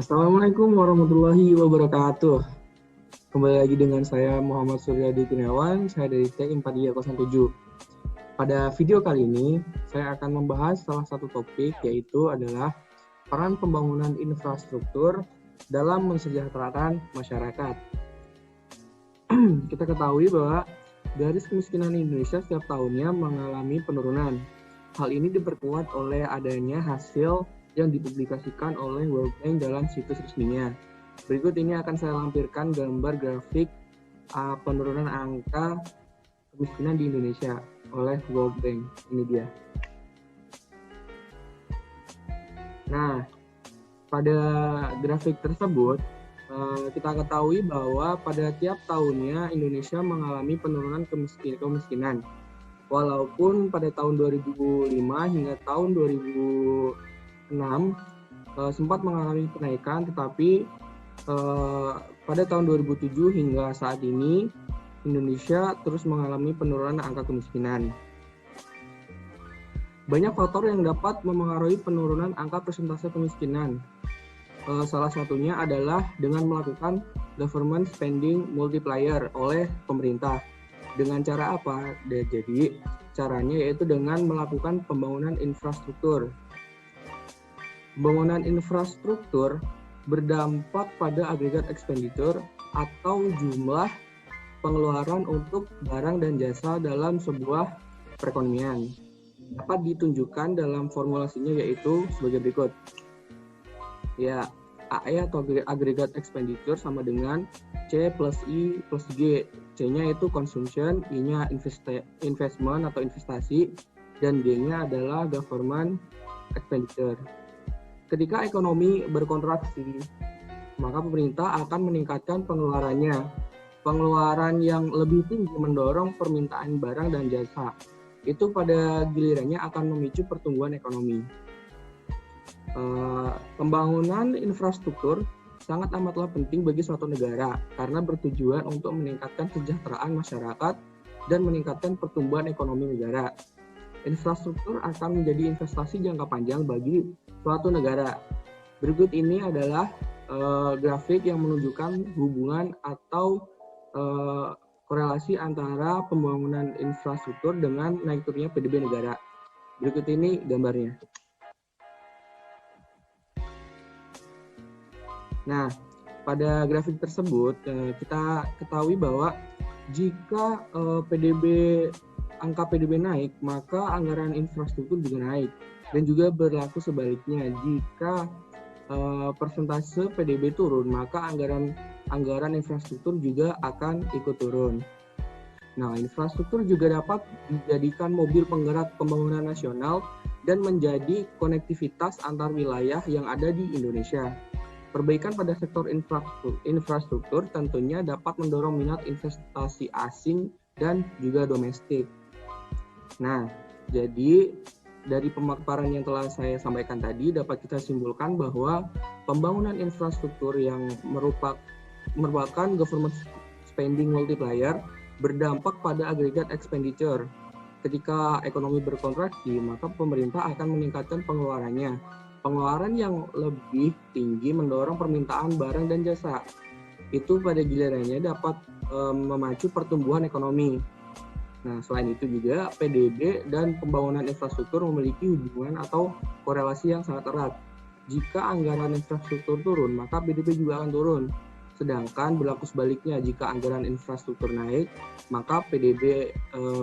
Assalamualaikum warahmatullahi wabarakatuh. Kembali lagi dengan saya Muhammad Suryadi Kurniawan, saya dari TEK 4307. Pada video kali ini, saya akan membahas salah satu topik, yaitu adalah peran pembangunan infrastruktur dalam mensejahterakan masyarakat. Kita ketahui bahwa garis kemiskinan Indonesia setiap tahunnya mengalami penurunan. Hal ini diperkuat oleh adanya hasil yang dipublikasikan oleh World Bank dalam situs resminya. Berikut ini akan saya lampirkan gambar grafik penurunan angka kemiskinan di Indonesia oleh World Bank. Ini dia. Nah, pada grafik tersebut kita ketahui bahwa pada tiap tahunnya Indonesia mengalami penurunan kemiskinan. Walaupun pada tahun 2005 hingga tahun 2006 sempat mengalami kenaikan, tetapi pada tahun 2007 hingga saat ini Indonesia terus mengalami penurunan angka kemiskinan. Banyak faktor yang dapat memengaruhi penurunan angka persentase kemiskinan. Salah satunya adalah dengan melakukan government spending multiplier oleh pemerintah. Dengan cara apa? Jadi caranya yaitu dengan melakukan pembangunan infrastruktur. Pembangunan infrastruktur berdampak pada agregat expenditure atau jumlah pengeluaran untuk barang dan jasa dalam sebuah perekonomian. Dapat ditunjukkan dalam formulasinya yaitu sebagai berikut. Ya, AE atau agregat expenditure sama dengan C plus I plus G. C-nya itu consumption, I-nya investment atau investasi, dan G-nya adalah government expenditure. Ketika ekonomi berkontraksi, maka pemerintah akan meningkatkan pengeluarannya. Pengeluaran yang lebih tinggi mendorong permintaan barang dan jasa. Itu pada gilirannya akan memicu pertumbuhan ekonomi. Pembangunan infrastruktur sangat amatlah penting bagi suatu negara karena bertujuan untuk meningkatkan kesejahteraan masyarakat dan meningkatkan pertumbuhan ekonomi negara. Infrastruktur akan menjadi investasi jangka panjang bagi suatu negara. Berikut ini adalah grafik yang menunjukkan hubungan atau korelasi antara pembangunan infrastruktur dengan naik turunnya PDB negara. Berikut ini gambarnya. Nah, pada grafik tersebut kita ketahui bahwa jika angka PDB naik, maka anggaran infrastruktur juga naik. Dan juga berlaku sebaliknya, jika persentase PDB turun, maka anggaran infrastruktur juga akan ikut turun. Nah, infrastruktur juga dapat dijadikan mobil penggerak pembangunan nasional dan menjadi konektivitas antar wilayah yang ada di Indonesia. Perbaikan pada sektor infrastruktur tentunya dapat mendorong minat investasi asing dan juga domestik. Nah, jadi dari pemaparan yang telah saya sampaikan tadi dapat kita simpulkan bahwa pembangunan infrastruktur yang merupakan government spending multiplier berdampak pada agregat expenditure. Ketika ekonomi berkontraksi, maka pemerintah akan meningkatkan pengeluarannya. Pengeluaran yang lebih tinggi mendorong permintaan barang dan jasa. Itu pada gilirannya dapat memacu pertumbuhan ekonomi. Nah, selain itu juga PDB dan pembangunan infrastruktur memiliki hubungan atau korelasi yang sangat erat. Jika anggaran infrastruktur turun, maka PDB juga akan turun. Sedangkan berlaku sebaliknya, jika anggaran infrastruktur naik, maka PDB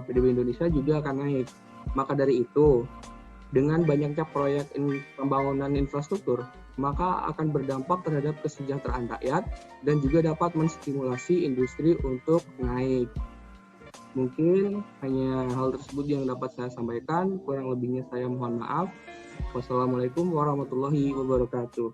Indonesia juga akan naik. Maka dari itu, dengan banyaknya proyek pembangunan infrastruktur, maka akan berdampak terhadap kesejahteraan rakyat dan juga dapat menstimulasi industri untuk naik. Mungkin hanya hal tersebut yang dapat saya sampaikan, kurang lebihnya saya mohon maaf. Wassalamualaikum warahmatullahi wabarakatuh.